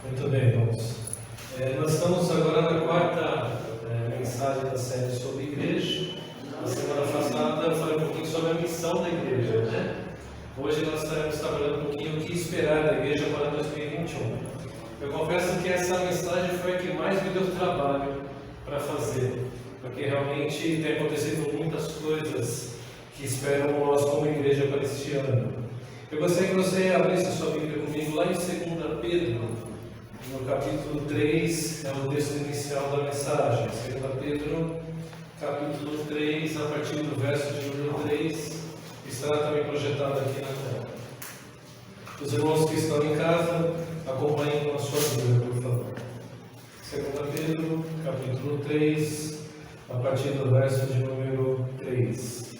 Muito bem, irmãos. Nós estamos agora na quarta mensagem da série sobre igreja. Na semana passada eu falei um pouquinho sobre a missão da igreja, né? Hoje nós estaremos trabalhando um pouquinho o que esperar da igreja para 2021. Eu confesso que essa mensagem foi a que mais me deu trabalho para fazer, porque realmente tem acontecido muitas coisas que esperam nós como igreja para este ano. Eu gostaria que você abrisse a sua Bíblia comigo lá em 2 Pedro, no capítulo 3, é o texto inicial da mensagem. 2 Pedro, capítulo 3, a partir do verso de número 3, estará também projetado aqui na tela. Os irmãos que estão em casa, acompanhem com a sua Bíblia, por favor. 2 Pedro, capítulo 3, a partir do verso de número 3.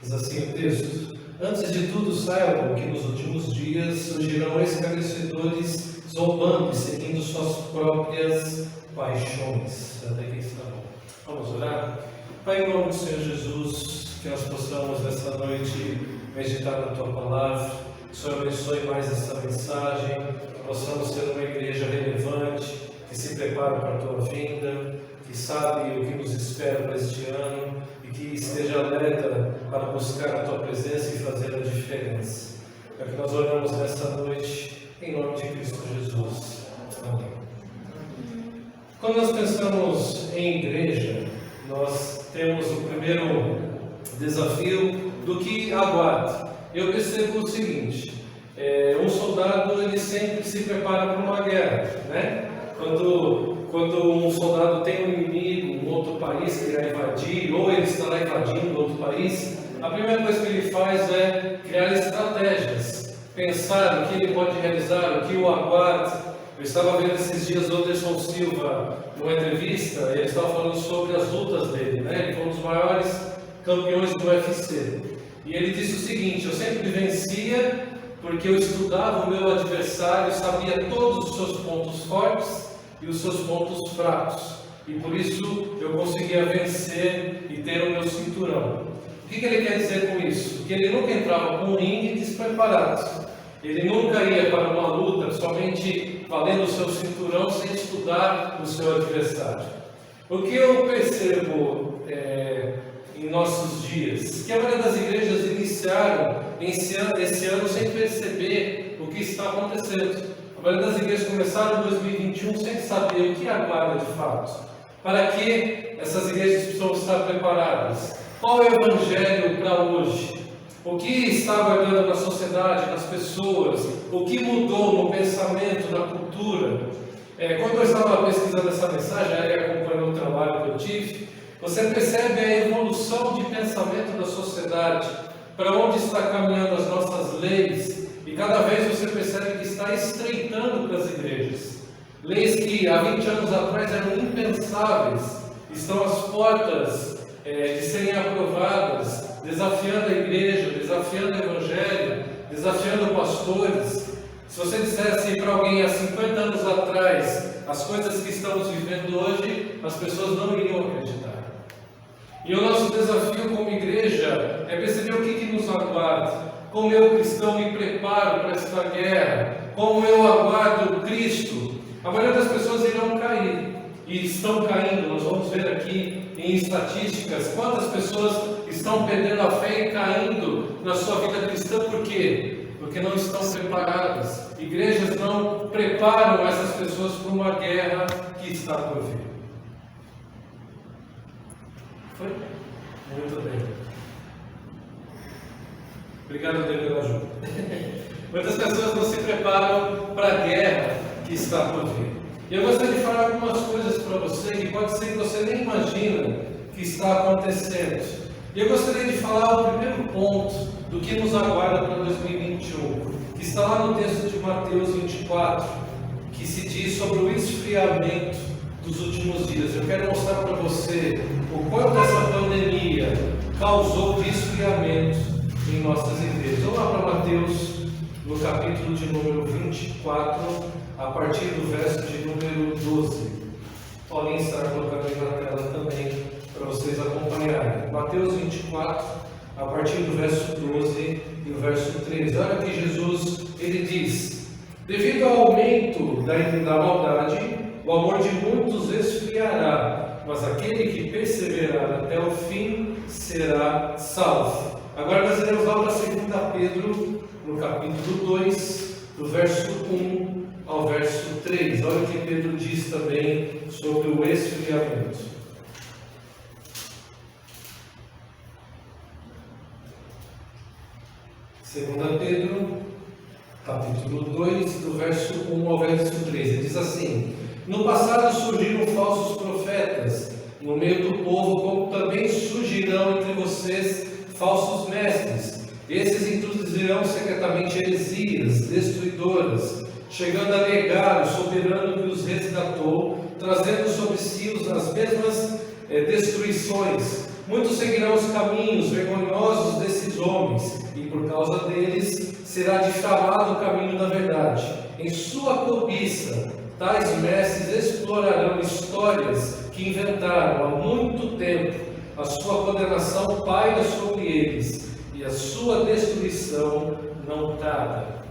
Diz assim o texto: Antes de tudo, saibam que nos últimos dias surgirão escarnecedores, zombando e seguindo suas próprias paixões. Até que está bom. Vamos orar? Pai, em nome do Senhor Jesus, que nós possamos nesta noite meditar na Tua Palavra. Que o Senhor abençoe mais essa mensagem, que possamos ser uma igreja relevante, que se prepara para a Tua vinda, que sabe o que nos espera para este ano, que esteja alerta para buscar a Tua presença e fazer a diferença. É o que nós oramos nesta noite, em nome de Cristo Jesus. Amém. Quando nós pensamos em igreja, nós temos o primeiro desafio do que aguarda. Eu percebo o seguinte: um soldado ele sempre se prepara para uma guerra, né? Quando um soldado tem um inimigo, um outro país que irá invadir, ou ele estará invadindo outro país, a primeira coisa que ele faz é criar estratégias, pensar o que ele pode realizar, o que o aguarda. Eu estava vendo esses dias o Anderson Silva numa entrevista, ele estava falando sobre as lutas dele, né? Ele foi um dos maiores campeões do UFC. E ele disse o seguinte: eu sempre vencia porque eu estudava o meu adversário, sabia todos os seus pontos fortes e os seus pontos fracos, e por isso eu conseguia vencer e ter o meu cinturão. O que ele quer dizer com isso? Que ele nunca entrava com o ringue despreparado, ele nunca ia para uma luta somente valendo o seu cinturão sem estudar o seu adversário. O que eu percebo em nossos dias, que a maioria das igrejas iniciaram esse ano sem perceber o que está acontecendo. A maioria das igrejas começaram em 2021 sem saber o que aguarda de fato. Para que essas igrejas precisam estar preparadas? Qual é o evangelho para hoje? O que está aguardando na sociedade, nas pessoas? O que mudou no pensamento, na cultura? Quando eu estava pesquisando essa mensagem, aí acompanhando o trabalho que eu tive, você percebe a evolução de pensamento da sociedade, para onde está caminhando as nossas leis, e cada vez você percebe que está estreitando para as igrejas. Leis que há 20 anos atrás eram impensáveis, estão às portas de serem aprovadas, desafiando a igreja, desafiando o evangelho, desafiando pastores. Se você dissesse para alguém há 50 anos atrás as coisas que estamos vivendo hoje, as pessoas não iriam acreditar. E o nosso desafio como igreja é perceber o que nos aguarda. Como eu, cristão, me preparo para esta guerra? Como eu aguardo Cristo? A maioria das pessoas irão cair, e estão caindo. Nós vamos ver aqui em estatísticas quantas pessoas estão perdendo a fé e caindo na sua vida cristã. Por quê? Porque não estão preparadas. Igrejas não preparam essas pessoas para uma guerra que está por vir. Foi? Muito bem. Obrigado, Deus, pela ajuda. Muitas pessoas não se preparam para a guerra que está por vir. E eu gostaria de falar algumas coisas para você que pode ser que você nem imagina que está acontecendo. E eu gostaria de falar o primeiro ponto do que nos aguarda para 2021, que está lá no texto de Mateus 24, que se diz sobre o esfriamento dos últimos dias. Eu quero mostrar para você o quanto essa pandemia causou de esfriamento em nossas igrejas. Vamos lá para Mateus, no capítulo de número 24, a partir do verso de número 12. Podem estar colocando aí na tela também, para vocês acompanharem. Mateus 24, a partir do verso 12, e o verso 13. Olha que Jesus, ele diz: devido ao aumento da maldade, o amor de muitos esfriará, mas aquele que perseverar até o fim será salvo. Agora nós iremos lá para 2 Pedro, no capítulo 2, do verso 1 ao verso 3. Olha o que Pedro diz também sobre o esfriamento. 2 Pedro, capítulo 2, do verso 1 ao verso 3. Ele diz assim: no passado surgiram falsos profetas no meio do povo, como também surgirão entre vocês falsos mestres. Esses introduzirão secretamente heresias destruidoras, chegando a negar o soberano que os resgatou, trazendo sobre si as mesmas destruições. Muitos seguirão os caminhos vergonhosos desses homens, e por causa deles será difamado o caminho da verdade. Em sua cobiça, tais mestres explorarão histórias que inventaram há muito tempo. A sua condenação paira sobre eles, e a sua destruição não tarda.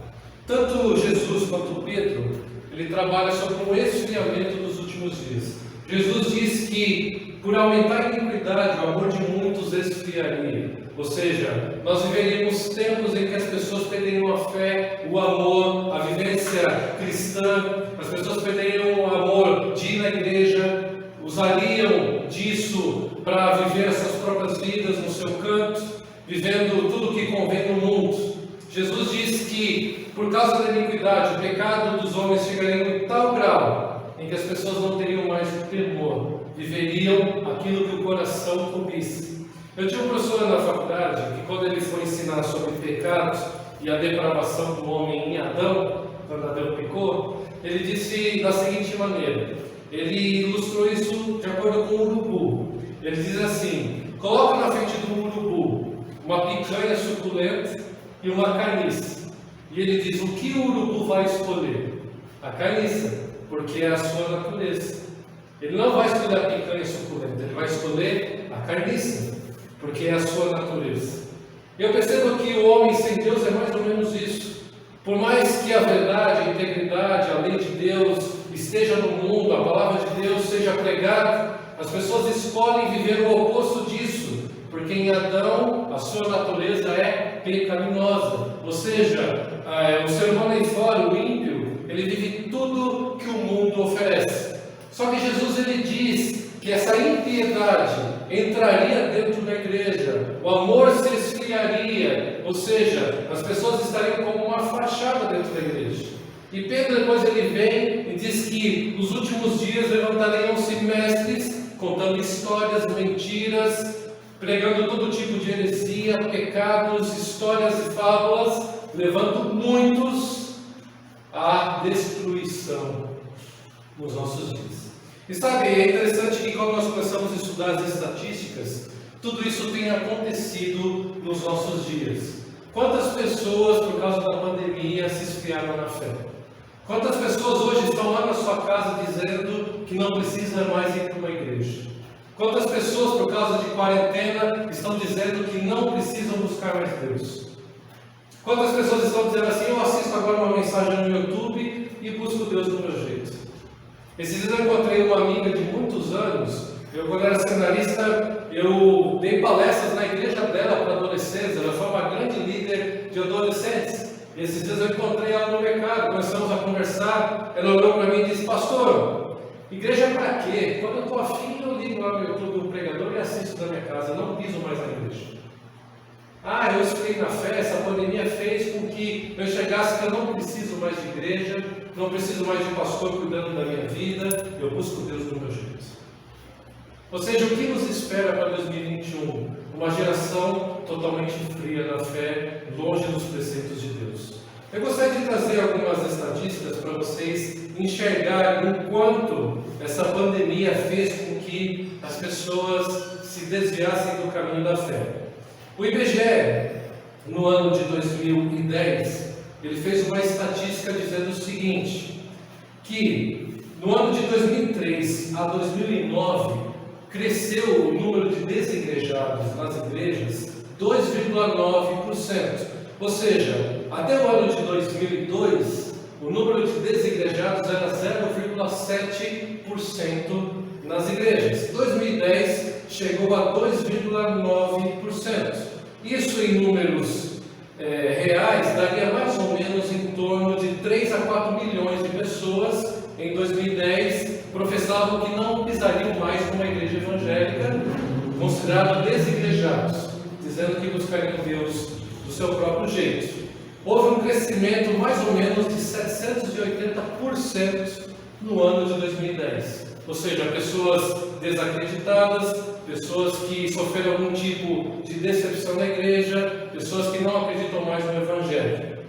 Tanto Jesus quanto Pedro, ele trabalha sobre um esfriamento dos últimos dias. Jesus diz que, por aumentar a iniquidade, o amor de muitos esfriaria. Ou seja, nós viveríamos tempos em que as pessoas perderiam a fé, o amor, a vivência cristã. As pessoas perderiam o amor de ir na igreja, usariam disso para viver as suas próprias vidas no seu canto, vivendo tudo o que convém no mundo. Jesus diz que, por causa da iniquidade, o pecado dos homens chegaria em tal grau em que as pessoas não teriam mais o temor, viveriam aquilo que o coração cobiça. Eu tinha um professor na faculdade que, quando ele foi ensinar sobre pecados e a depravação do homem em Adão, quando Adão pecou, ele disse da seguinte maneira: ele ilustrou isso de acordo com o urubu. Ele diz assim: coloca na frente do urubu uma picanha suculenta e uma carniça. E ele diz: o que o urubu vai escolher? A carniça, porque é a sua natureza. Ele não vai escolher a picanha suculenta, ele vai escolher a carniça, porque é a sua natureza. Eu percebo que o homem sem Deus é mais ou menos isso. Por mais que a verdade, a integridade, a lei de Deus esteja no mundo, a palavra de Deus seja pregada, as pessoas escolhem viver o oposto disso, porque em Adão a sua natureza é pecaminosa. Ou seja, o ser humano aí fora, o ímpio, ele vive tudo que o mundo oferece. Só que Jesus, ele diz que essa impiedade entraria dentro da igreja, o amor se esfriaria, ou seja, as pessoas estariam como uma fachada dentro da igreja. E Pedro depois ele vem e diz que nos últimos dias levantariam-se mestres, contando histórias, mentiras, pregando todo tipo de heresia, pecados, histórias e fábulas, levando muitos à destruição nos nossos dias. E sabe, é interessante que quando nós começamos a estudar as estatísticas, tudo isso tem acontecido nos nossos dias. Quantas pessoas, por causa da pandemia, se esfriaram na fé? Quantas pessoas hoje estão lá na sua casa dizendo que não precisa mais ir para uma igreja? Quantas pessoas, por causa de quarentena, estão dizendo que não precisam buscar mais Deus? Quantas pessoas estão dizendo assim: eu assisto agora uma mensagem no YouTube e busco Deus do meu jeito? Esses dias eu encontrei uma amiga de muitos anos. Eu, quando era seminarista, eu dei palestras na igreja dela para adolescentes. Ela foi uma grande líder de adolescentes. E esses dias eu encontrei ela no mercado, começamos a conversar. Ela olhou para mim e disse: pastor, igreja para quê? Quando eu estou afim, eu ligo lá no YouTube um pregador e assisto da minha casa, não piso mais na igreja. Eu esfriei na fé, essa pandemia fez com que eu chegasse que eu não preciso mais de igreja, não preciso mais de pastor cuidando da minha vida, eu busco Deus do meu jeito. Ou seja, o que nos espera para 2021? Uma geração totalmente fria na fé, longe dos preceitos de Deus. Eu gostaria de trazer algumas estatísticas para vocês enxergarem o quanto essa pandemia fez com que as pessoas se desviassem do caminho da fé. O IBGE, no ano de 2010, ele fez uma estatística dizendo o seguinte, que no ano de 2003 a 2009, cresceu o número de desigrejados nas igrejas 2,9%. Ou seja, até o ano de 2002, o número de desigrejados era 0,7% nas igrejas. Em 2010, chegou a 2,9%. Isso em números reais daria mais ou menos em torno de 3 a 4 milhões de pessoas em 2010 professavam que não pisariam mais numa igreja evangélica, considerados desigrejados, dizendo que buscariam Deus do seu próprio jeito. Houve um crescimento mais ou menos de 780% no ano de 2010. Ou seja, pessoas desacreditadas, pessoas que sofreram algum tipo de decepção na igreja, pessoas que não acreditam mais no Evangelho.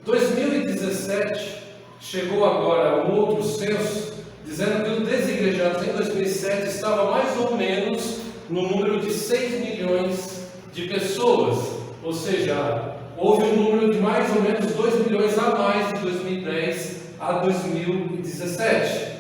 2017 chegou agora um outro censo, dizendo que os desigrejados em 2007 estava mais ou menos no número de 6 milhões de pessoas. Ou seja, houve um número de mais ou menos 2 milhões a mais de 2010 a 2017.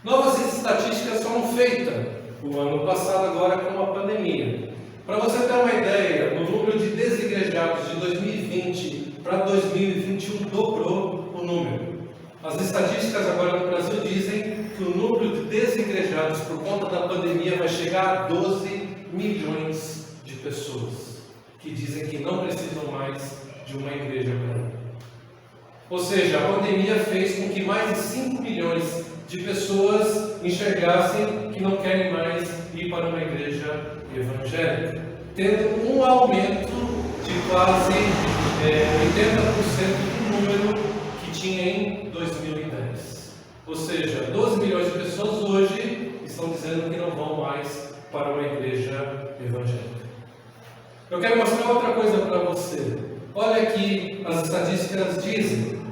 Novas estatísticas foram feitas o ano passado, agora com a pandemia. Para você ter uma ideia, o número de desigrejados de 2020 para 2021 dobrou o número. As estatísticas agora no Brasil dizem que o número de desigrejados por conta da pandemia vai chegar a 12 milhões de pessoas que dizem que não precisam mais de uma igreja para ir. Ou seja, a pandemia fez com que mais de 5 milhões de pessoas enxergassem que não querem mais ir para uma igreja evangélica, tendo um aumento de quase 80% do número que tinha em 2010. Ou seja, 12 milhões de pessoas hoje estão dizendo que não vão mais para uma igreja evangélica. Eu quero mostrar outra coisa para você. Olha aqui, as estatísticas dizem.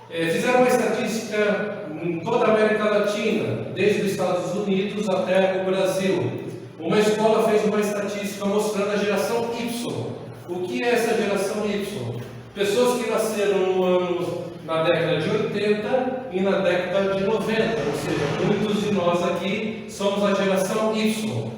Fizeram uma estatística em toda a América Latina, desde os Estados Unidos até o Brasil. Uma escola fez uma estatística mostrando a geração Y. O que é essa geração Y? Pessoas que nasceram na década de 80 e na década de 90, ou seja, muitos de nós aqui somos a geração Y.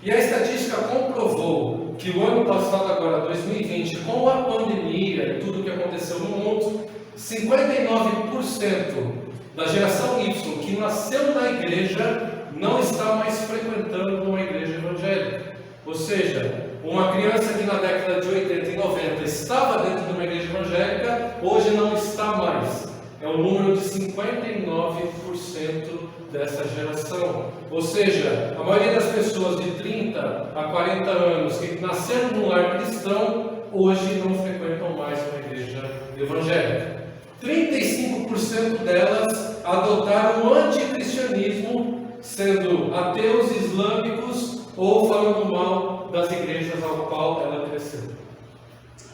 E a estatística comprovou que o ano passado, agora 2020, com a pandemia e tudo o que aconteceu no mundo, 59% da geração Y que nasceu na igreja não está mais frequentando uma igreja evangélica. Ou seja, uma criança que na década de 80 e 90 estava dentro de uma igreja evangélica, hoje não está mais. É o número de 59% dessa geração. Ou seja, a maioria das pessoas de 30 a 40 anos que nasceram num lar cristão, hoje não frequentam mais uma igreja evangélica. 35% delas adotaram o anticristianismo, sendo ateus, islâmicos ou falando mal das igrejas ao qual ela cresceu.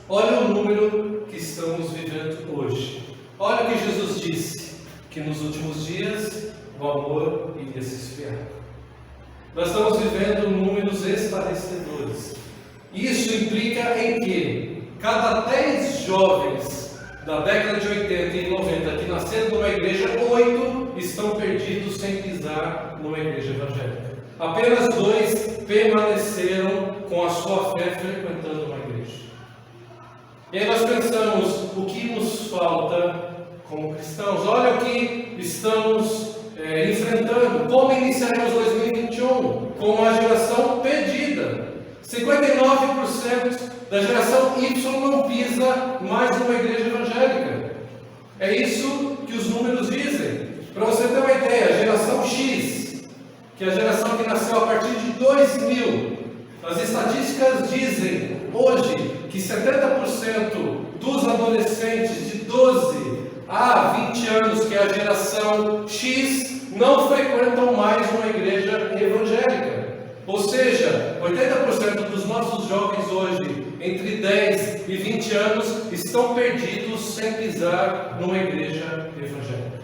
Olha o número que estamos vivendo hoje. Olha o que Jesus disse, que nos últimos dias o amor iria se esfriar. Nós estamos vivendo números estarrecedores. Isso implica em que cada 10 jovens da década de 80 e 90 que nasceram numa igreja, 8 estão perdidos sem pisar numa igreja evangélica. Apenas 2 permaneceram com a sua fé frequentando uma igreja. E aí nós pensamos, o que nos falta como cristãos? Olha o que estamos enfrentando. Como iniciaremos 2021? Com uma geração perdida. 59% da geração Y não pisa mais numa igreja evangélica. É isso que os números dizem. Para você ter uma ideia, a geração X, que é a geração que nasceu a partir de 2000, as estatísticas dizem hoje que 70% dos adolescentes de 12 a 20 anos, que é a geração X, não frequentam mais uma igreja evangélica. Ou seja, 80% dos nossos jovens hoje, entre 10 e 20 anos, estão perdidos sem pisar numa igreja evangélica.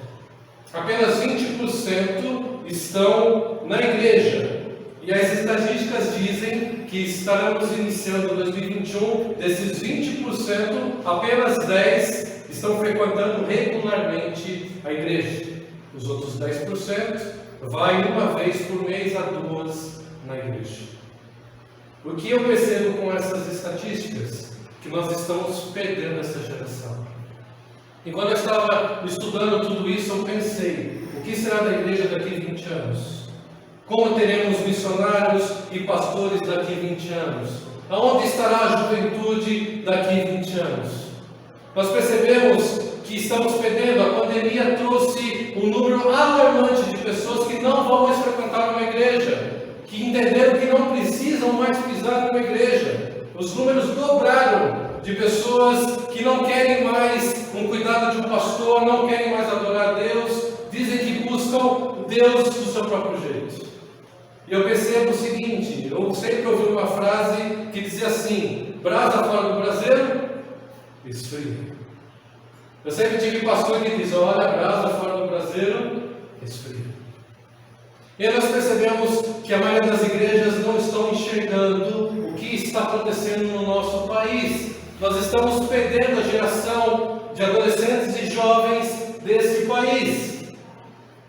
Apenas 20% estão na igreja. E as estatísticas dizem que estaremos iniciando 2021, desses 20%, apenas 10 estão frequentando regularmente a igreja. Os outros 10% vai uma vez por mês a 2 na igreja. O que eu percebo com essas estatísticas que nós estamos perdendo essa geração. E quando eu estava estudando tudo isso, eu pensei, o que será da igreja daqui a 20 anos? Como teremos missionários e pastores daqui a 20 anos? Aonde estará a juventude daqui a 20 anos? Nós percebemos que estamos perdendo. A pandemia trouxe um número alarmante de pessoas que não vão mais frequentar uma igreja, que entenderam que não precisam mais pisar numa igreja. Os números dobraram de pessoas que não querem mais um cuidado de um pastor, não querem mais adorar a Deus, dizem que buscam Deus do seu próprio jeito. E eu percebo o seguinte, eu sempre ouvi uma frase que dizia assim: brasa fora do braseiro, esfria. Eu sempre tive pastor que diz: olha, brasa fora do braseiro, esfria. E aí nós percebemos que a maioria das igrejas não estão enxergando o que está acontecendo no nosso país. Nós estamos perdendo a geração de adolescentes e jovens desse país.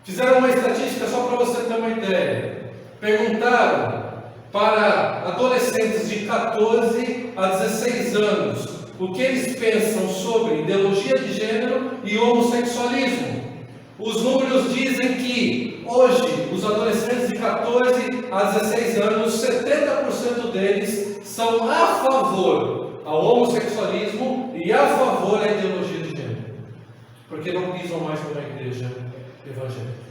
Fizeram uma estatística só para você ter uma ideia. Perguntaram para adolescentes de 14 a 16 anos o que eles pensam sobre ideologia de gênero e homossexualismo. Os números dizem que hoje os adolescentes de 14 a 16 anos, 70% deles são a favor ao homossexualismo e a favor à ideologia de gênero, porque não pisam mais numa igreja evangélica.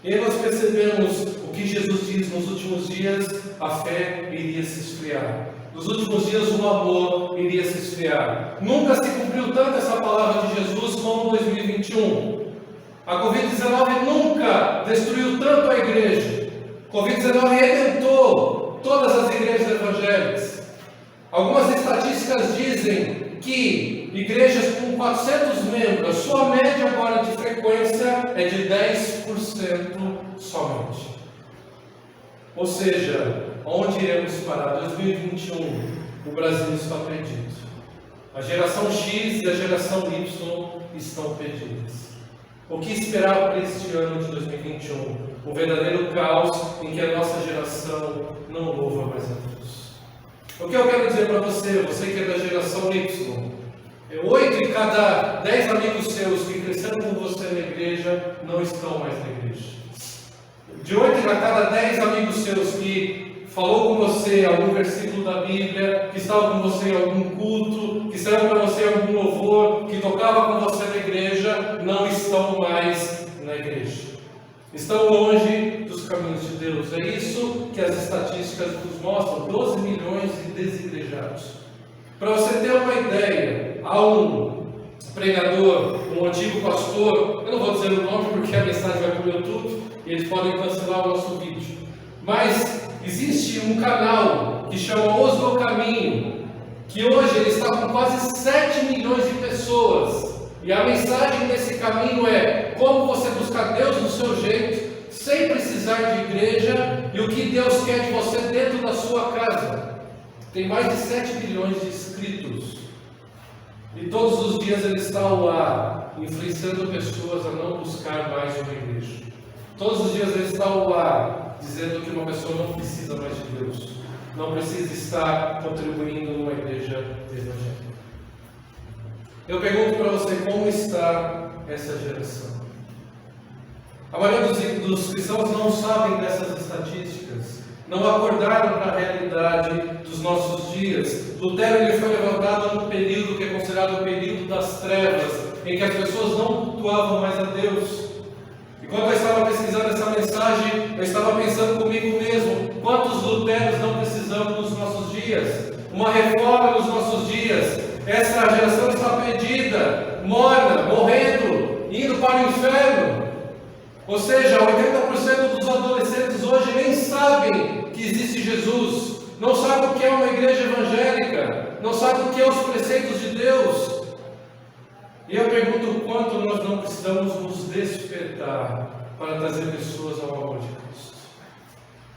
E aí nós percebemos o que Jesus diz: nos últimos dias a fé iria se esfriar. Nos últimos dias o amor iria se esfriar. Nunca se cumpriu tanto essa palavra de Jesus como em 2021. A Covid-19 nunca destruiu tanto a igreja. A Covid-19 arrebentou todas as igrejas evangélicas. Algumas estatísticas dizem que igrejas com 400 membros, a sua média agora de frequência é de 10% somente. Ou seja, onde iremos parar? 2021, o Brasil está perdido. A geração X e a geração Y estão perdidas. O que esperar para este ano de 2021? Um verdadeiro caos em que a nossa geração não louva mais a Deus. O que eu quero dizer para você, você que é da geração Y, 8 em cada 10 amigos seus que cresceram com você na igreja não estão mais na igreja. De 8 a cada 10 amigos seus que falou com você algum versículo da Bíblia, que estava com você em algum culto, que saiu para você em algum louvor, que tocava com você na igreja, não estão mais na igreja. Estão longe dos caminhos de Deus. É isso que as estatísticas nos mostram: 12 milhões de desigrejados. Para você ter uma ideia, há um pregador, um antigo pastor, eu não vou dizer o nome porque a mensagem vai para o YouTube e eles podem cancelar o nosso vídeo, mas existe um canal que chama Os do Caminho, que hoje ele está com quase 7 milhões de pessoas, e a mensagem desse caminho é como você buscar Deus do seu jeito, sem precisar de igreja, e o que Deus quer de você dentro da sua casa. Tem mais de 7 milhões de inscritos, e todos os dias ele está ao ar, influenciando pessoas a não buscar mais uma igreja. Todos os dias ele está ao ar, dizendo que uma pessoa não precisa mais de Deus, não precisa estar contribuindo numa igreja evangélica. Eu pergunto para você, como está essa geração? A maioria dos cristãos não sabem dessas estatísticas, não acordaram para a realidade dos nossos dias. Lutero ele foi levantado no período que é considerado o período das trevas, em que as pessoas não cultuavam mais a Deus. E quando eu estava pesquisando essa mensagem, eu estava pensando comigo mesmo: quantos Luteros não precisamos nos nossos dias? Uma reforma nos nossos dias. Essa geração está perdida, morna, morrendo, indo para o inferno. Ou seja, 80% dos adolescentes hoje nem sabem que existe Jesus, não sabem o que é uma igreja evangélica, não sabem o que é os preceitos de Deus. E eu pergunto o quanto nós não precisamos nos despertar para trazer pessoas ao amor de Cristo.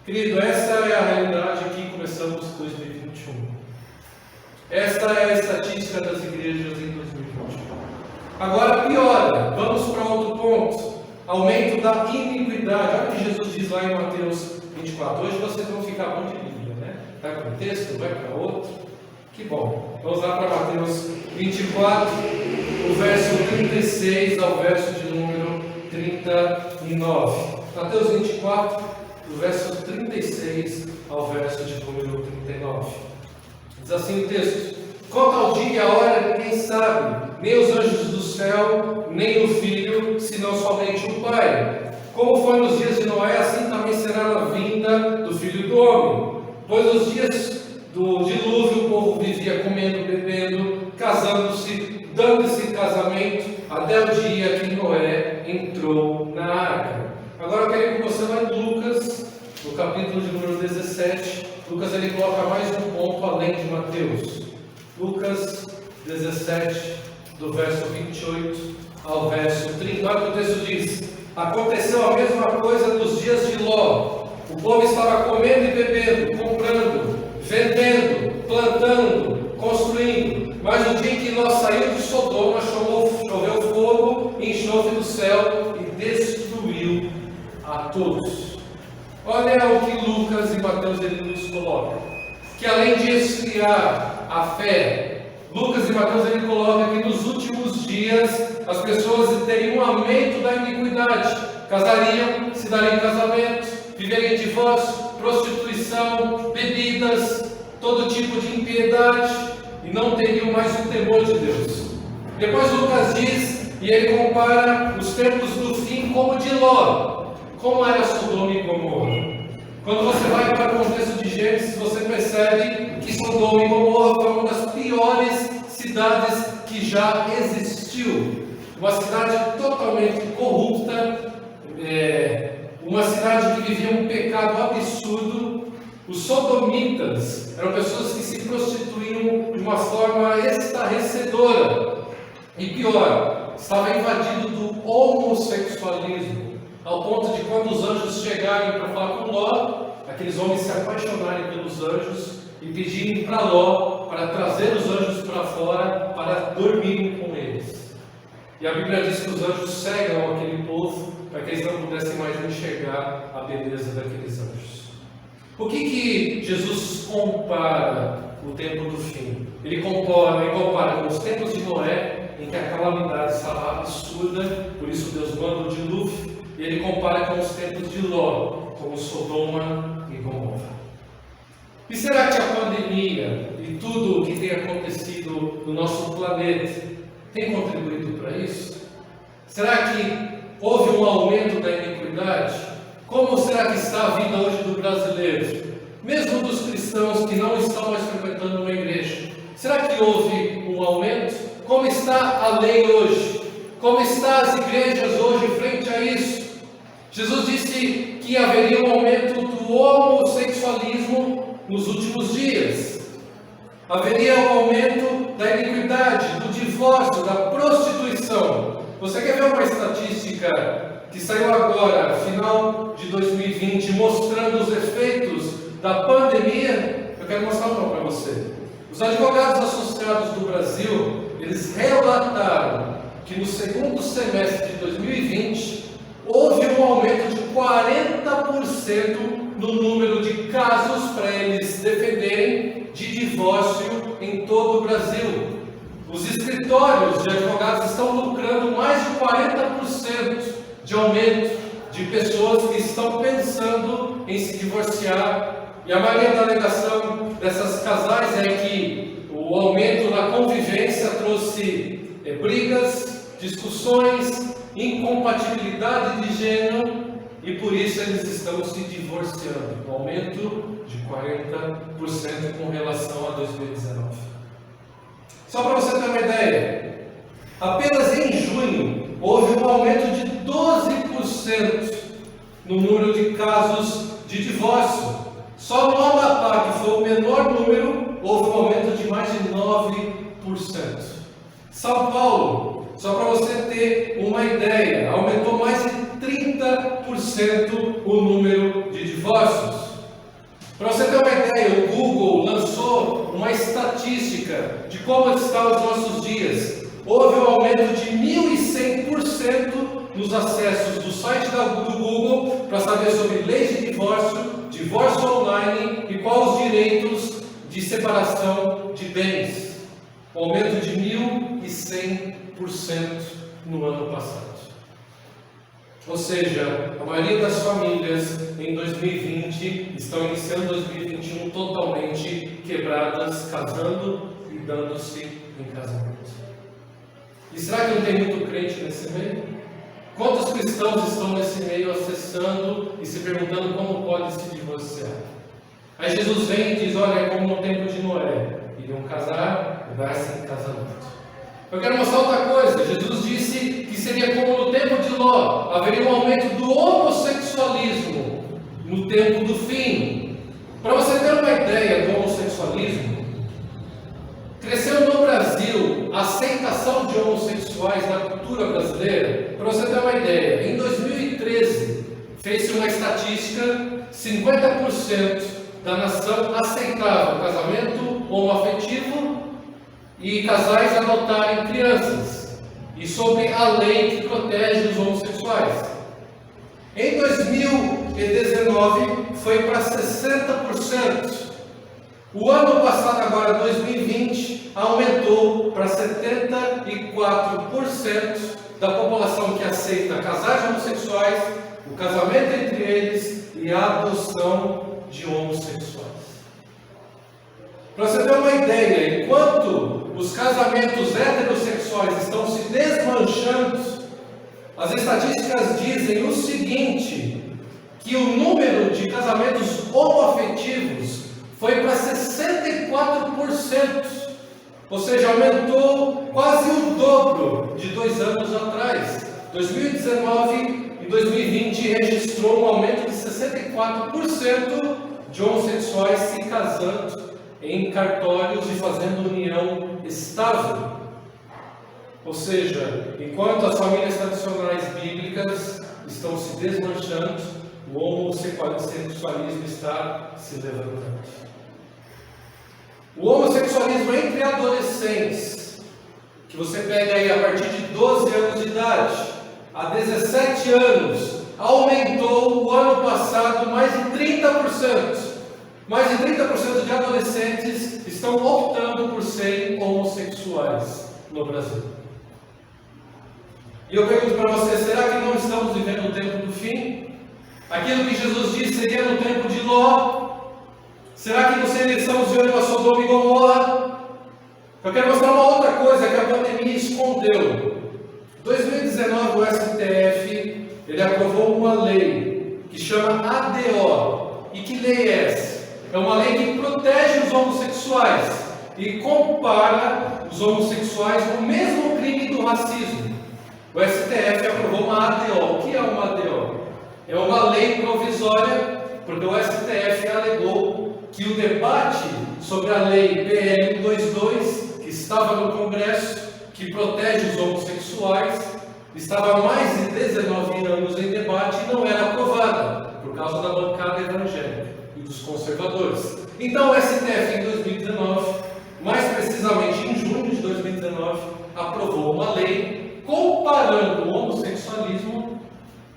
Querido, essa é a realidade que começamos em 2021. Esta é a estatística das igrejas em 2021. Agora piora, vamos para outro ponto. Aumento da iniquidade. Olha o que Jesus diz lá em Mateus 24. Hoje vocês vão ficar bom de Bíblia, né? Vai para um texto, vai para outro. Que bom. Vamos lá para Mateus 24, o verso 36 ao verso de número 39. Mateus 24, do verso 36 ao verso de número 39. Diz assim o texto: quanto ao dia e a hora, ninguém sabe, nem os anjos do céu, nem o Filho, senão somente o Pai. Como foi nos dias de Noé, assim também será na vinda do Filho do Homem. Pois nos dias do dilúvio o povo vivia comendo, bebendo, casando-se, dando-se em casamento, até o dia que Noé entrou na arca. Agora eu queria que você vá em Lucas, no capítulo de número 17. Lucas ele coloca mais um ponto além de Mateus. Lucas 17, do verso 28 ao verso 30. Olha o que o texto diz: aconteceu a mesma coisa nos dias de Ló. O povo estava comendo e bebendo, comprando, vendendo, plantando, construindo. Mas no dia em que Ló saiu de Sodoma, choveu fogo e enxofre do céu e destruiu a todos. Olha o que Lucas e Mateus ele nos colocam. Que além de esfriar a fé, Lucas e Mateus ele coloca que nos últimos dias as pessoas teriam um aumento da iniquidade. Casariam, se dariam em casamento, viveriam em divórcio, prostituição, bebidas, todo tipo de impiedade, e não teriam mais o temor de Deus. Depois Lucas diz, e ele compara os tempos do fim como de Ló. Como era Sodoma e Gomorra? Quando você vai para o contexto de Gênesis, você percebe que Sodoma e Gomorra foi uma das piores cidades que já existiu. Uma cidade totalmente corrupta, uma cidade que vivia um pecado absurdo. Os sodomitas eram pessoas que se prostituíam de uma forma estarrecedora. E pior, estava invadido do homossexualismo. Ao ponto de quando os anjos chegarem para falar com Ló, aqueles homens se apaixonarem pelos anjos e pedirem para Ló para trazer os anjos para fora para dormirem com eles. E a Bíblia diz que os anjos cegam aquele povo para que eles não pudessem mais enxergar a beleza daqueles anjos. O que Jesus compara o tempo do fim? Ele compara com os tempos de Noé, em que a calamidade estava absurda, por isso Deus manda o dilúvio. E ele compara com os tempos de Ló, como Sodoma e Gomorra. E será que a pandemia e tudo o que tem acontecido no nosso planeta tem contribuído para isso? Será que houve um aumento da iniquidade? Como será que está a vida hoje do brasileiro? Mesmo dos cristãos que não estão mais frequentando uma igreja. Será que houve um aumento? Como está a lei hoje? Como estão as igrejas hoje frente a isso? Jesus disse que haveria um aumento do homossexualismo nos últimos dias. Haveria um aumento da iniquidade, do divórcio, da prostituição. Você quer ver uma estatística que saiu agora, final de 2020, mostrando os efeitos da pandemia? Eu quero mostrar uma para você. Os advogados associados do Brasil, eles relataram que no segundo semestre de 2020, houve um aumento de 40% no número de casos para eles defenderem de divórcio em todo o Brasil. Os escritórios de advogados estão lucrando mais de 40% de aumento de pessoas que estão pensando em se divorciar. E a maioria da alegação dessas casais é que o aumento na convivência trouxe brigas, discussões, incompatibilidade de gênero, e por isso eles estão se divorciando. Um aumento de 40% com relação a 2019. Só para você ter uma ideia, apenas em junho houve um aumento de 12% no número de casos de divórcio. Só no Amapá, que foi o menor número, houve um aumento de mais de 9%. São Paulo, só para você ter uma ideia, aumentou mais de 30% o número de divórcios. Para você ter uma ideia, o Google lançou uma estatística de como estão os nossos dias. Houve um aumento de 1.100% nos acessos do site do Google para saber sobre leis de divórcio, divórcio online e quais os direitos de separação de bens, um aumento de 1.100% no ano passado. Ou seja, a maioria das famílias em 2020 estão iniciando 2021 totalmente quebradas, casando e dando-se em casamento. E será que não tem muito crente nesse meio? Quantos cristãos estão nesse meio acessando e se perguntando como pode se divorciar? Aí Jesus vem e diz, olha, é como no tempo de Noé, iriam casar e dar-se em casamento. Eu quero mostrar outra coisa. Jesus disse que seria como no tempo de Ló, haveria um aumento do homossexualismo no tempo do fim. Para você ter uma ideia do homossexualismo, cresceu no Brasil a aceitação de homossexuais na cultura brasileira. Para você ter uma ideia, em 2013 fez-se uma estatística, 50% da nação aceitava o casamento homoafetivo e casais adotarem crianças, e sobre a lei que protege os homossexuais. Em 2019 foi para 60%. O ano passado, agora 2020, aumentou para 74% da população que aceita casais homossexuais, o casamento entre eles e a adoção de homossexuais. Para você ter uma ideia, enquanto os casamentos heterossexuais estão se desmanchando, as estatísticas dizem o seguinte, que o número de casamentos homoafetivos foi para 64%, ou seja, aumentou quase o dobro de 2 anos atrás. 2019 e 2020 registrou um aumento de 64% de homossexuais se casando em cartórios e fazendo união estável. Ou seja, enquanto as famílias tradicionais bíblicas estão se desmanchando, o homossexualismo está se levantando. O homossexualismo entre adolescentes, que você pega aí a partir de 12 anos de idade, a 17 anos, aumentou o ano passado mais de 30%. Mais de 30% de adolescentes estão optando por serem homossexuais no Brasil. E eu pergunto para você, será que não estamos vivendo o tempo do fim? Aquilo que Jesus disse seria no tempo de Ló? Será que não estamos vivendo uma Sodoma e Gomorra? Eu quero mostrar uma outra coisa que a pandemia escondeu. Em 2019 o STF ele aprovou uma lei que chama ADO. E que lei é essa? É uma lei que protege os homossexuais e compara os homossexuais no mesmo crime do racismo. O STF aprovou uma ADO. O que é uma ADO? É uma lei provisória, porque o STF alegou que o debate sobre a lei PL 122, que estava no Congresso, que protege os homossexuais, estava há mais de 19 anos em debate e não era aprovada, por causa da bancada evangélica e dos conservadores. Então o STF em 2019, mais precisamente em junho de 2019, aprovou uma lei comparando o homossexualismo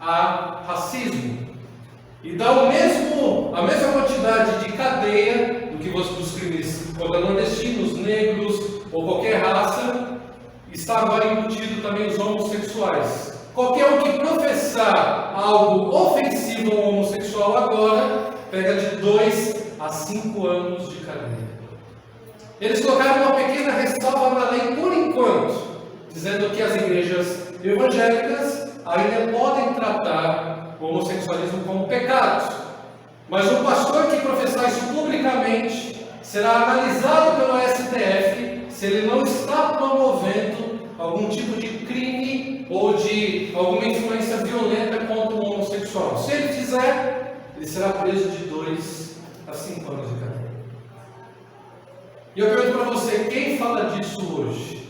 a racismo. E dá a mesma quantidade de cadeia do que dos crimes contra nordestinos, negros ou qualquer raça, está agora embutido também os homossexuais. Qualquer um que professar algo ofensivo ao homossexual agora, pega de 2 a 5 anos de cadeia. Eles colocaram uma pequena ressalva na lei por enquanto, dizendo que as igrejas evangélicas ainda podem tratar o homossexualismo como pecado. Mas o pastor que professar isso publicamente será analisado pelo STF se ele não está promovendo algum tipo de crime ou de alguma influência violenta contra o homossexual. Se ele fizer, ele será preso de 2 a 5 anos de cadeia. E eu pergunto para você, quem fala disso hoje?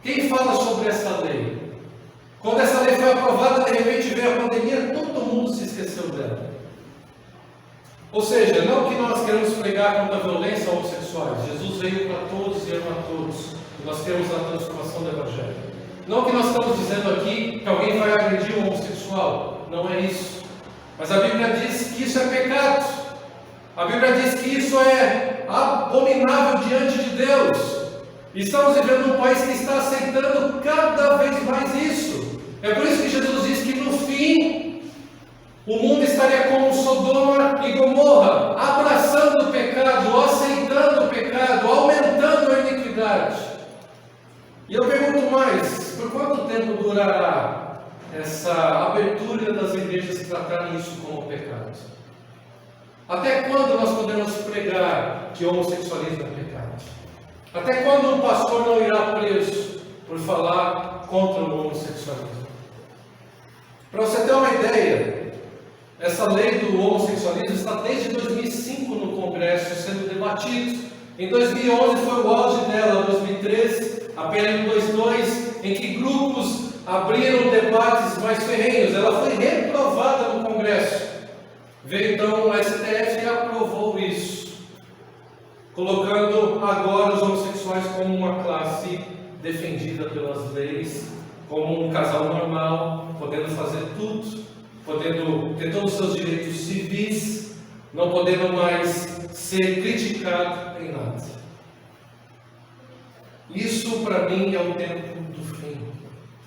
Quem fala sobre essa lei? Quando essa lei foi aprovada, de repente veio a pandemia, todo mundo se esqueceu dela. Ou seja, não que nós queremos pregar contra a violência homossexual. Jesus veio para todos e ama a todos. E nós temos a transformação do Evangelho. Não que nós estamos dizendo aqui que alguém vai agredir o homossexual. Não é isso. Mas a Bíblia diz que isso é pecado. A Bíblia diz que isso é abominável diante de Deus. Estamos vivendo um país que está aceitando cada vez mais isso. É por isso que Jesus diz que no fim o mundo estaria como Sodoma e Gomorra, abraçando o pecado, aceitando o pecado, aumentando a iniquidade. E eu pergunto mais, por quanto tempo durará essa abertura das igrejas tratarem isso como pecado? Até quando nós podemos pregar que o homossexualismo é pecado? Até quando um pastor não irá preso por falar contra o homossexualismo? Para você ter uma ideia, essa lei do homossexualismo está desde 2005 no Congresso sendo debatido. Em 2011 foi o auge dela, 2013, a PL 122, em que grupos abriram debates mais ferrenhos. Ela foi reprovada no Congresso. Veio então o STF e aprovou isso, colocando agora os homossexuais como uma classe defendida pelas leis, como um casal normal, podendo fazer tudo, podendo ter todos os seus direitos civis, não podendo mais ser criticado em nada. Isso para mim é o tempo do fim.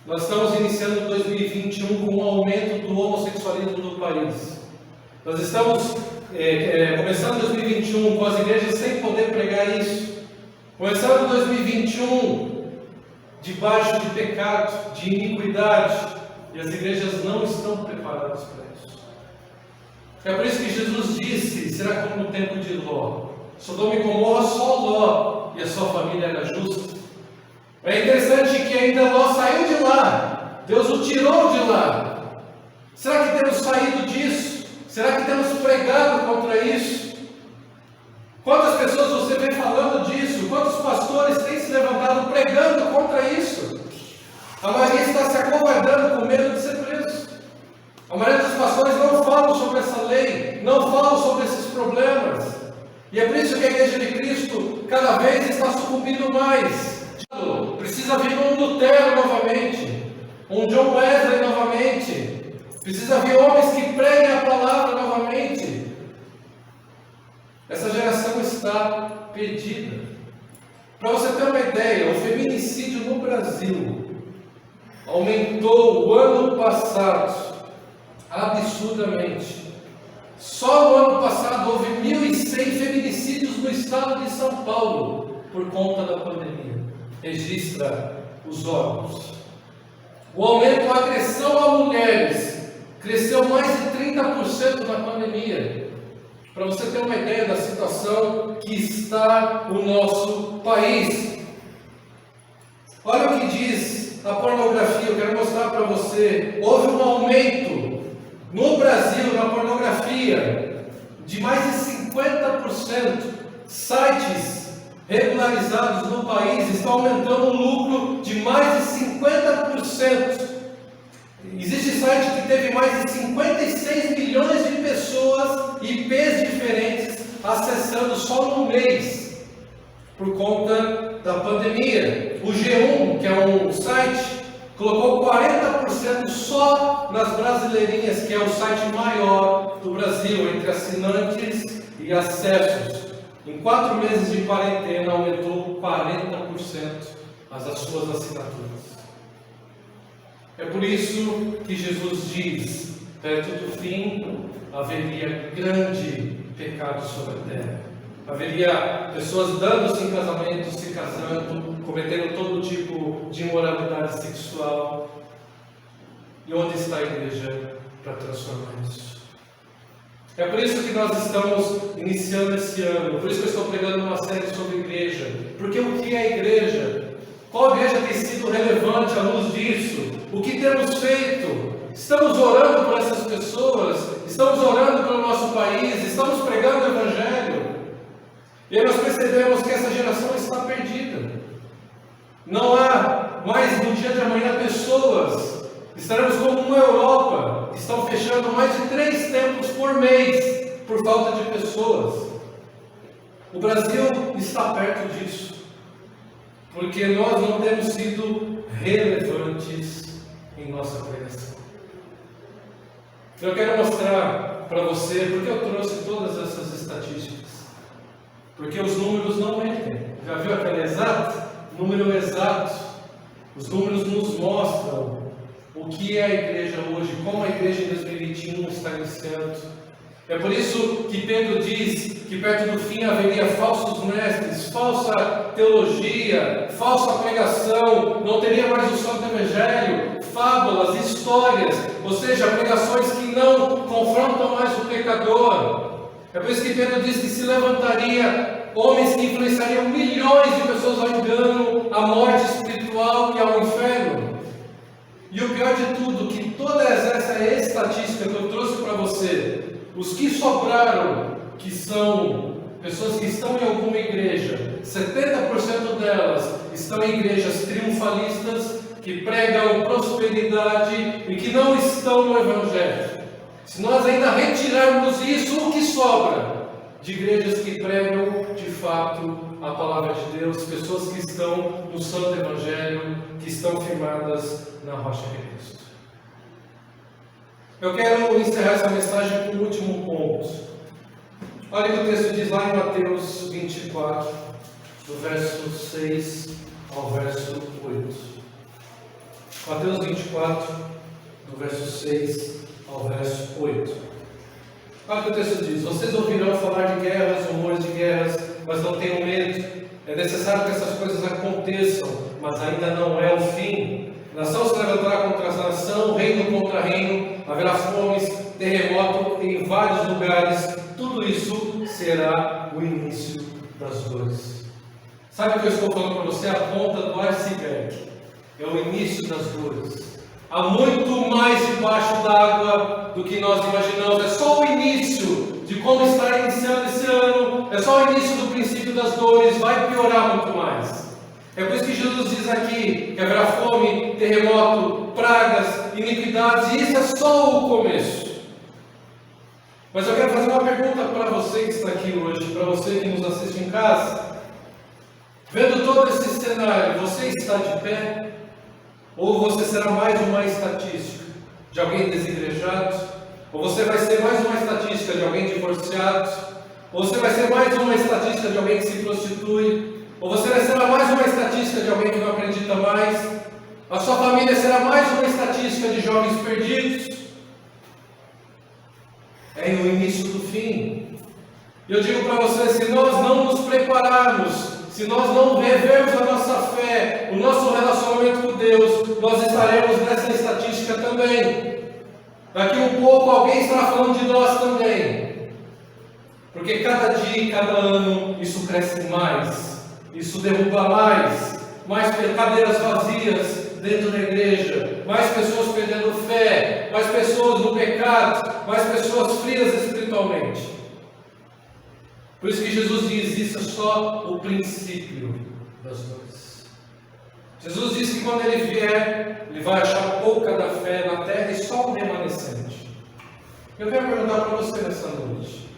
Nós estamos iniciando 2021 com um aumento do homossexualismo no país. Nós estamos começando 2021 com as igrejas sem poder pregar isso. Começando 2021 debaixo de pecado, de iniquidade. E as igrejas não estão preparadas para isso. É por isso que Jesus disse, será como no tempo de Ló. Sodoma e Gomorra, só Ló e a sua família era justa. É interessante que ainda Ló saiu de lá. Deus o tirou de lá. Será que temos saído disso? Será que temos pregado contra isso? Quantas pessoas você vem falando disso? Quantos pastores têm se levantado pregando contra isso? A maioria está se acovardando com medo de ser preso. A maioria dos pastores não falam sobre essa lei, não falam sobre esses problemas. E é por isso que a Igreja de Cristo cada vez está sucumbindo mais. Precisa vir um Lutero novamente, um John Wesley novamente. Precisa vir homens que preguem a palavra novamente. Essa geração está perdida. Para você ter uma ideia, o feminicídio no Brasil aumentou o ano passado absurdamente. Só no ano passado houve 1.100 feminicídios no estado de São Paulo por conta da pandemia. Registra os órgãos. O aumento da agressão a mulheres cresceu mais de 30% na pandemia. Para você ter uma ideia da situação que está o nosso país. Olha o que diz a pornografia, eu quero mostrar para você. Houve um aumento no Brasil na pornografia de mais de 50%. Sites regularizados no país estão aumentando o lucro de mais de 50%. Existe site que teve mais de 56 milhões de pessoas, IPs diferentes, acessando só no mês, por conta da pandemia. O G1, que é um site, colocou 40% só nas Brasileirinhas, que é o site maior do Brasil, entre assinantes e acessos. Em 4 meses de quarentena, aumentou 40% as suas assinaturas. É por isso que Jesus diz, perto do fim, haveria grande pecado sobre a terra. Haveria pessoas dando-se em casamento, se casando, cometendo todo tipo de imoralidade sexual. E onde está a igreja para transformar isso? É por isso que nós estamos iniciando esse ano, por isso que eu estou pregando uma série sobre igreja. Porque o que é igreja? Qual igreja tem sido relevante à luz disso? O que temos feito? Estamos orando por essas pessoas? Estamos orando pelo nosso país? Estamos pregando o Evangelho? E aí nós percebemos que essa geração está perdida. Não há mais no dia de amanhã pessoas. Estaremos como uma Europa. Estão fechando mais de 3 templos por mês por falta de pessoas. O Brasil está perto disso. Porque nós não temos sido relevantes em nossa pregação. Eu quero mostrar para você, porque eu trouxe todas essas estatísticas. Porque os números não mentem. Já viu aquele exato? Número exato. Os números nos mostram o que é a igreja hoje, como a igreja em 2021 está iniciando. É por isso que Pedro diz que perto do fim haveria falsos mestres, falsa teologia, falsa pregação, não teria mais o santo evangelho, fábulas, histórias, ou seja, pregações que não confrontam mais o pecador. É por isso que Pedro diz que se levantaria homens que influenciariam milhões de pessoas ao engano, à morte espiritual e ao inferno. E o pior de tudo, que toda essa estatística que eu trouxe para você, os que sobraram, que são pessoas que estão em alguma igreja, 70% delas estão em igrejas triunfalistas, que pregam prosperidade e que não estão no Evangelho. Se nós ainda retirarmos isso, o que sobra? De igrejas que pregam de fato a palavra de Deus, pessoas que estão no Santo Evangelho, que estão firmadas na rocha de Cristo. Eu quero encerrar essa mensagem com o último ponto. Olha o que o texto diz lá em Mateus 24, do verso 6 ao verso 8. Mateus 24, do verso 6 ao verso 8. Olha o que o texto diz: vocês ouvirão falar de guerras, rumores de guerras, mas não tenham medo. É necessário que essas coisas aconteçam, mas ainda não é o fim. Nação se levantará contra nação, reino contra reino, haverá fomes, terremoto em vários lugares. Tudo isso será o início das dores. Sabe o que eu estou falando para você? A ponta do iceberg. É o início das dores. Há muito mais debaixo d'água do que nós imaginamos. É só o início de como está iniciando esse ano. É só o início do princípio das dores. Vai piorar muito mais. É por isso que Jesus diz aqui que haverá fome, terremoto, pragas, iniquidades, e isso é só o começo. Mas eu quero fazer uma pergunta para você que está aqui hoje, para você que nos assiste em casa. Vendo todo esse cenário, você está de pé? Ou você será mais uma estatística de alguém desigrejado? Ou você vai ser mais uma estatística de alguém divorciado? Ou você vai ser mais uma estatística de alguém que se prostitui? Ou você vai ser mais uma estatística de alguém que não acredita mais? A sua família será mais uma estatística de jovens perdidos? É o início do fim. Eu digo para você, se nós não nos prepararmos, se nós não revermos a nossa fé, o nosso relacionamento com Deus, nós estaremos nessa estatística também. Daqui um pouco alguém estará falando de nós também. Porque cada dia e cada ano isso cresce mais. Isso derruba mais cadeiras vazias dentro da igreja, mais pessoas perdendo fé, mais pessoas no pecado, mais pessoas frias espiritualmente. Por isso que Jesus diz, isso é só o princípio das dores. Jesus diz que quando Ele vier, Ele vai achar pouca da fé na terra e só um remanescente. Eu quero perguntar para você nessa noite,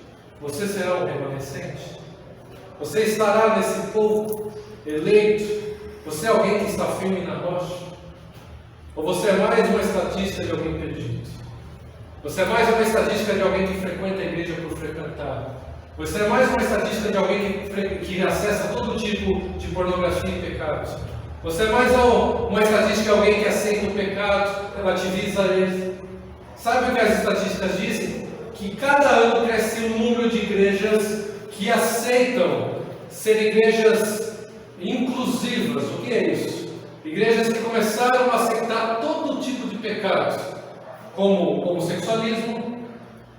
você será um remanescente? Você estará nesse povo eleito? Você é alguém que está firme na rocha? Ou você é mais uma estatística de alguém perdido? Você é mais uma estatística de alguém que frequenta a igreja por frequentar? Você é mais uma estatística de alguém que acessa todo tipo de pornografia e pecados? Você é mais uma estatística de alguém que aceita o pecado, relativiza ele? Sabe o que as estatísticas dizem? Que cada ano cresce um número de igrejas que aceitam ser igrejas inclusivas. O que é isso? Igrejas que começaram a aceitar todo tipo de pecados, como homossexualismo,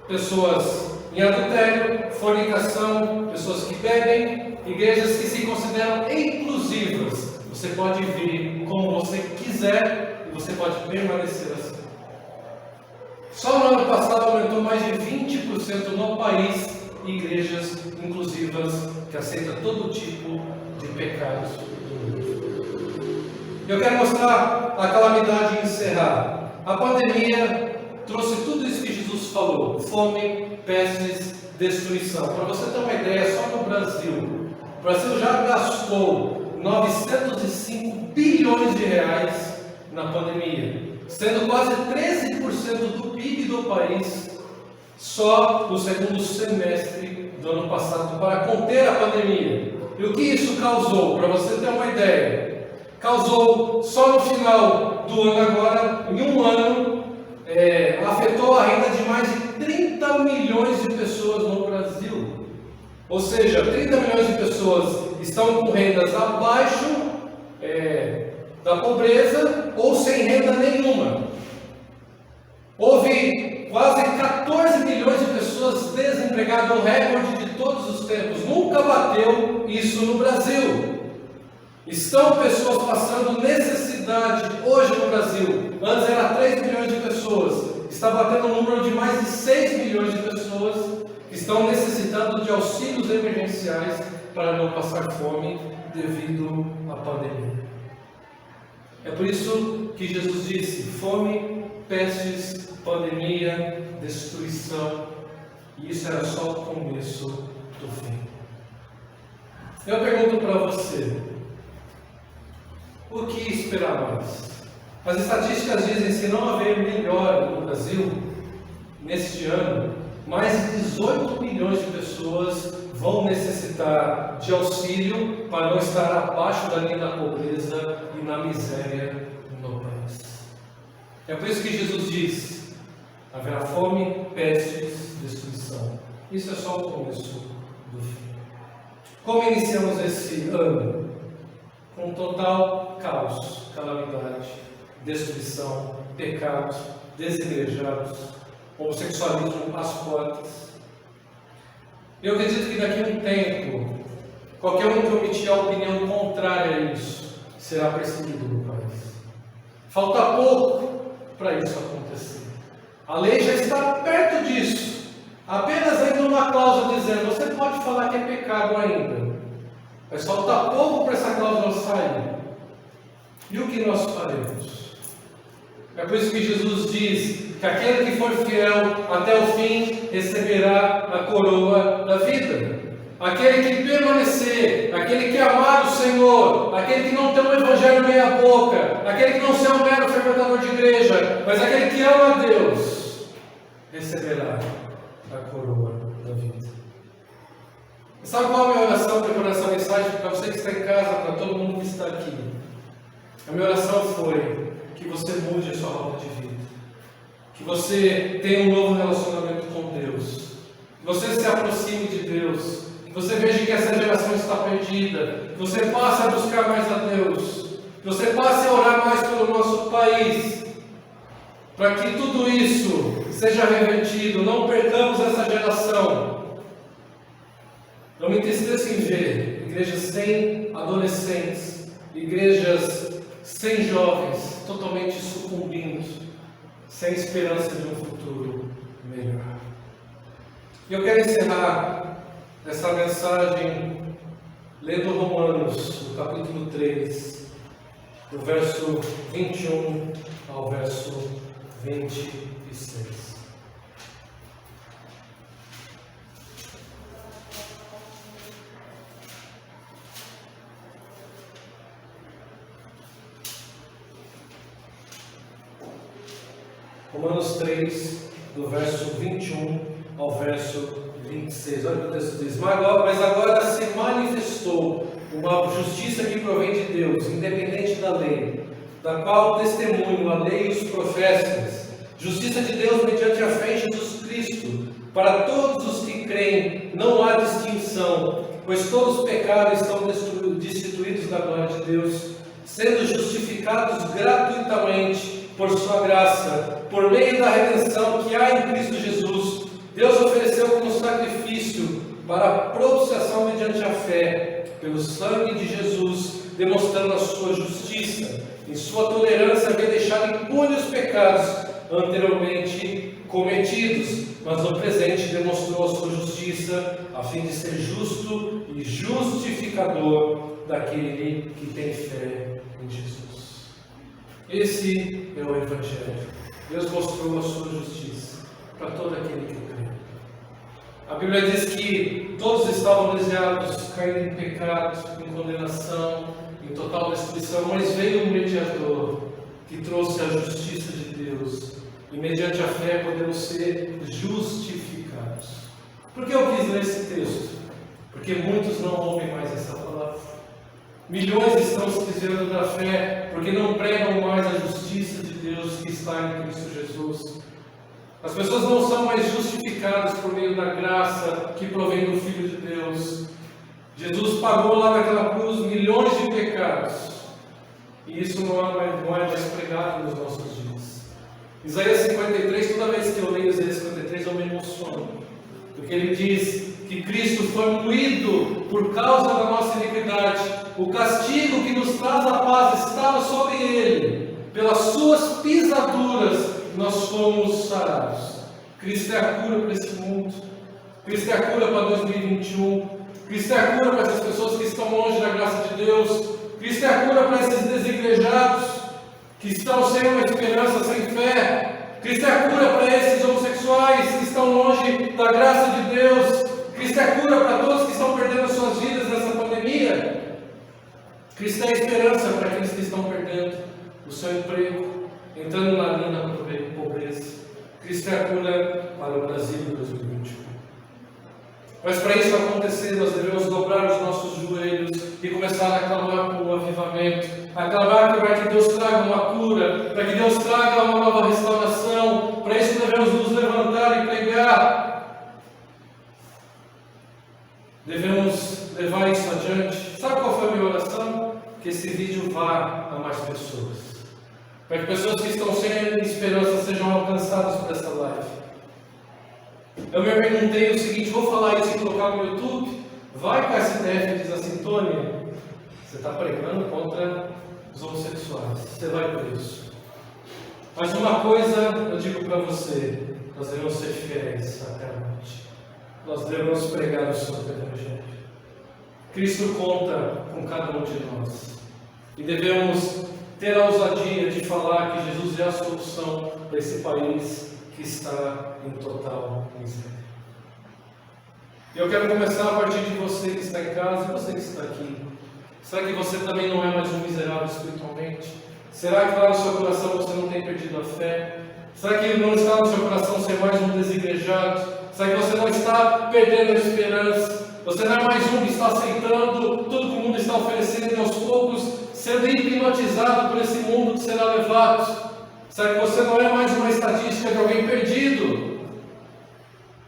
pessoas em adultério, fornicação, pessoas que bebem, igrejas que se consideram inclusivas. Você pode vir como você quiser e você pode permanecer assim. Só no ano passado aumentou mais de 20% no país igrejas inclusivas que aceitam todo tipo de pecados. Eu quero mostrar a calamidade e encerrar. A pandemia trouxe tudo isso que Jesus falou: fome, pestes, destruição. Para você ter uma ideia, só no Brasil, o Brasil já gastou 905 bilhões de reais na pandemia, sendo quase 13% do PIB do país só no segundo semestre do ano passado para conter a pandemia. E o que isso causou? Para você ter uma ideia, causou só no final do ano agora, em um ano, afetou a renda de mais de 30 milhões de pessoas no Brasil. Ou seja, 30 milhões de pessoas estão com rendas abaixo da pobreza ou sem renda nenhuma. Houve quase 14 milhões de pessoas desempregadas, um recorde de todos os tempos. Nunca bateu isso no Brasil. Estão pessoas passando necessidade hoje no Brasil. Antes era 3 milhões de pessoas. Está batendo um número de mais de 6 milhões de pessoas que estão necessitando de auxílios emergenciais para não passar fome devido à pandemia. É por isso que Jesus disse: fome, pestes, pandemia, destruição. E isso era só o começo do fim. Eu pergunto para você, o que esperar mais? As estatísticas dizem que se não haver melhora no Brasil, neste ano, mais de 18 milhões de pessoas vão necessitar de auxílio para não estar abaixo da linha da pobreza e na miséria no país. É por isso que Jesus diz: haverá fome, pestes, destruição. Isso é só o começo do fim. Como iniciamos esse ano? Com total caos, calamidade, destruição, pecados, desigrejados, homossexualismo às portas. Eu acredito que daqui a um tempo, qualquer um que omitir a opinião contrária a isso será perseguido no país. Falta pouco para isso acontecer. A lei já está perto disso. Apenas ainda uma cláusula dizendo: você pode falar que é pecado ainda. Mas falta pouco para essa cláusula sair. E o que nós faremos? É por isso que Jesus diz que aquele que for fiel até o fim receberá a coroa da vida. Aquele que permanecer, aquele que amar o Senhor, aquele que não tem um evangelho meia boca, aquele que não seja um mero frequentador de igreja, mas aquele que ama a Deus, receberá a coroa da vida. Sabe qual é a minha oração para essa mensagem? Para você que está em casa, para todo mundo que está aqui. A minha oração foi que você mude a sua rota de vida. Que você tenha um novo relacionamento com Deus. Que você se aproxime de Deus. Que você veja que essa geração está perdida. Que você passe a buscar mais a Deus. Que você passe a orar mais pelo nosso país. Para que tudo isso seja revertido. Não percamos essa geração. Não me entristeço em ver igrejas sem adolescentes, igrejas sem jovens, totalmente sucumbindo, sem esperança de um futuro melhor. E eu quero encerrar essa mensagem lendo Romanos, no capítulo 3, do verso 21 ao verso 26. Romanos 3, do verso 21 ao verso 26. Olha o que o texto diz: mas agora se manifestou uma justiça que provém de Deus, independente da lei, da qual testemunham a lei e os profetas. Justiça de Deus mediante a fé em Jesus Cristo. Para todos os que creem, não há distinção, pois todos pecaram e estão destituídos da glória de Deus, sendo justificados gratuitamente por sua graça, por meio da redenção que há em Cristo Jesus. Deus ofereceu como sacrifício para a propiciação mediante a fé, pelo sangue de Jesus, demonstrando a sua justiça. Em sua tolerância havia deixado impunes os pecados anteriormente cometidos, mas no presente demonstrou a sua justiça, a fim de ser justo e justificador daquele que tem fé em Jesus. Esse é o Evangelho. Deus mostrou a sua justiça para todo aquele que crê. A Bíblia diz que todos estavam desviados, caindo em pecado, em condenação, em total destruição, mas veio um mediador que trouxe a justiça de Deus, e mediante a fé podemos ser justificados. Por que eu quis ler esse texto? Porque muitos não ouvem mais essa palavra. Milhões estão se desviando da fé porque não pregam mais a justiça de Deus que está em Cristo Jesus. As pessoas não são mais justificadas por meio da graça que provém do Filho de Deus. Jesus pagou lá naquela cruz milhões de pecados. E isso não é mais pregado nos nossos dias. Isaías 53, toda vez que eu leio Isaías 53 eu me emociono. Porque ele diz que Cristo foi moído por causa da nossa iniquidade. O castigo que nos traz a paz estava sobre ele. Pelas suas pisaduras nós fomos sarados. Cristo é a cura para esse mundo. Cristo é a cura para 2021. Cristo é a cura para essas pessoas que estão longe da graça de Deus. Cristo é a cura para esses desigrejados que estão sem uma esperança, sem fé. Cristo é a cura para esses homossexuais que estão longe da graça de Deus. Cristo é a cura para todos que estão perdendo suas vidas nessa pandemia. Cristo é a esperança para aqueles que estão perdendo o seu emprego, entrando na linha da pobreza. Cristo é a cura para o Brasil em 2021. Mas para isso acontecer, nós devemos dobrar os nossos joelhos e começar a clamar por um avivamento, a clamar para que Deus traga uma cura, para que Deus traga uma nova restauração. Para isso devemos nos levantar e pregar. Devemos levar isso adiante. Sabe qual foi a minha oração? Que esse vídeo vá a mais pessoas, para que pessoas que estão sem esperança sejam alcançadas por essa live. Eu me perguntei o seguinte: vou falar isso e colocar no YouTube? Vai que a STF diz assim: Tony, você está pregando contra os homossexuais, você vai preso. Mas uma coisa eu digo para você: nós devemos ser fiéis até a morte. Nós devemos pregar o Santo Evangelho. Cristo conta com cada um de nós. E devemos ter a ousadia de falar que Jesus é a solução para esse país que está em total miséria. E eu quero começar a partir de você que está em casa e você que está aqui. Será que você também não é mais um miserável espiritualmente? Será que lá no seu coração você não tem perdido a fé? Será que não está no seu coração ser mais um desigrejado? Será que você não está perdendo a esperança? Você não é mais um que está aceitando tudo que o mundo está oferecendo e aos poucos sendo hipnotizado por esse mundo que será levado? Será que você não é mais uma estatística de alguém perdido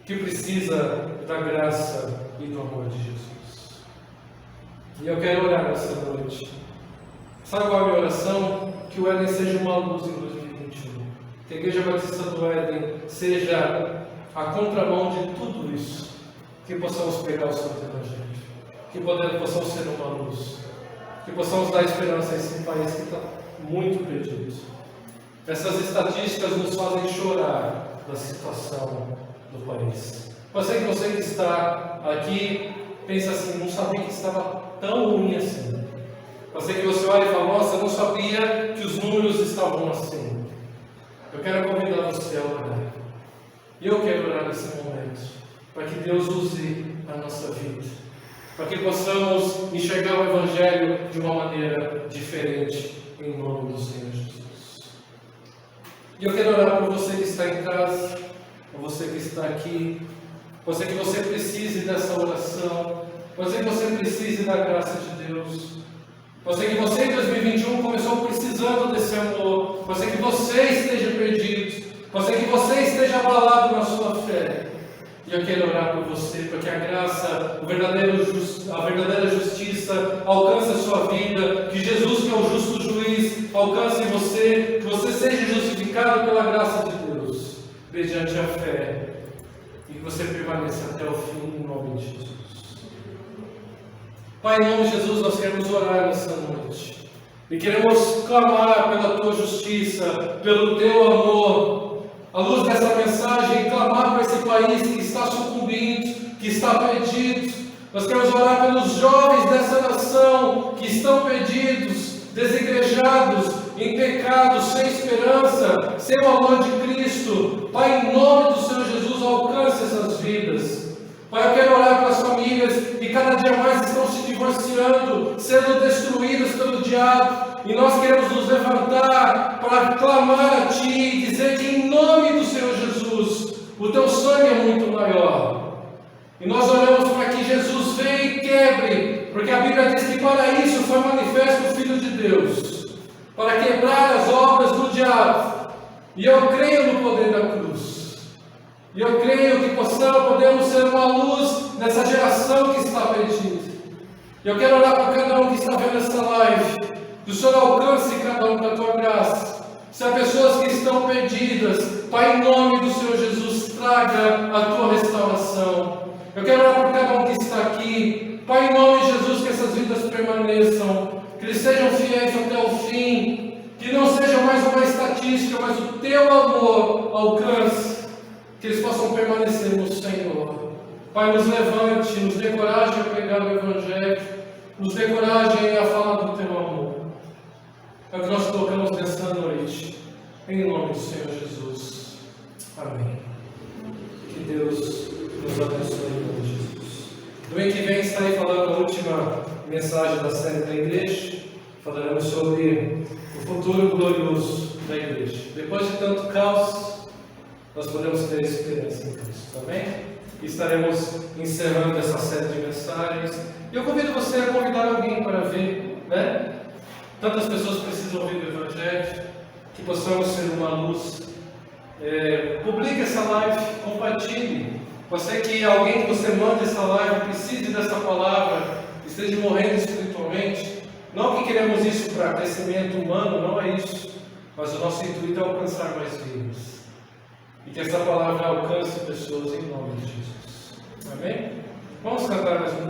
que precisa da graça e do amor de Jesus? E eu quero orar nessa noite. Sabe qual é a minha oração? Que o Éden seja uma luz em 2021. Que a Igreja Batista do Éden seja a contramão de tudo isso. Que possamos pegar o Santo Evangelho. Que possamos ser uma luz. Que possamos dar esperança a esse país que está muito perdido. Essas estatísticas nos fazem chorar da situação do país. Pode ser que você que está aqui pense assim: não sabia que estava tão ruim assim. Pode ser que você olhe e fale: nossa, eu não sabia que os números estavam assim. Eu quero convidar você a orar. E eu quero orar nesse momento, para que Deus use a nossa vida, para que possamos enxergar o Evangelho de uma maneira diferente, em nome do Senhor Jesus. E eu quero orar por você que está em casa, por você que está aqui, você que você precise dessa oração, você que você precise da graça de Deus, você que você em 2021 começou precisando desse amor, você que você esteja perdido, você que você esteja abalado na sua fé. E eu quero orar por você, para que a graça, a verdadeira justiça alcance a sua vida, que Jesus, que é o justo juiz, alcance você, que você seja justificado pela graça de Deus, mediante a fé, e que você permaneça até o fim, em nome de Jesus. Pai, em nome de Jesus, nós queremos orar nessa noite, e queremos clamar pela Tua justiça, pelo Teu amor, à luz dessa mensagem, clamar para esse país que está sucumbindo, que está perdido. Nós queremos orar pelos jovens dessa nação que estão perdidos, desigrejados, em pecado, sem esperança, sem o amor de Cristo. Pai, em nome do Senhor Jesus, alcance essas vidas. Pai, eu quero orar pelas famílias que cada dia mais estão se divorciando, sendo destruídas pelo diabo. E nós queremos nos levantar para clamar a Ti e dizer que em nome do Senhor Jesus, o Teu sangue é muito maior. E nós oramos para que Jesus venha e quebre, porque a Bíblia diz que para isso foi manifesto o Filho de Deus, para quebrar as obras do diabo. E eu creio no poder da cruz. E eu creio que podemos ser uma luz nessa geração que está perdida. E eu quero orar para cada um que está vendo essa live, que o Senhor alcance cada um com a tua graça. Se há pessoas que estão perdidas, Pai, em nome do Senhor Jesus, traga a tua restauração. Eu quero orar por cada um que está aqui, Pai, em nome de Jesus, que essas vidas permaneçam, que eles sejam fiéis até o fim, que não seja mais uma estatística, mas o teu amor alcance, que eles possam permanecer no Senhor. Pai, nos levante, nos dê coragem a pregar o Evangelho, nos dê coragem a falar do teu amor. É o que nós colocamos nessa noite, em nome do Senhor Jesus. Amém. Que Deus nos abençoe em nome de Jesus. Domingo que vem estarei falando a última mensagem da série da igreja. Falaremos sobre o futuro glorioso da igreja. Depois de tanto caos, nós podemos ter esperança em Cristo. Amém? E estaremos encerrando essa série de mensagens. E eu convido você a convidar alguém para vir, né? Tantas pessoas precisam ouvir o Evangelho, que possamos ser uma luz. Publique essa live, compartilhe. Você que alguém que você manda essa live precise dessa palavra, esteja morrendo espiritualmente. Não que queremos isso para crescimento humano, não é isso. Mas o nosso intuito é alcançar mais vidas. E que essa palavra alcance pessoas em nome de Jesus. Amém? Vamos cantar mais um.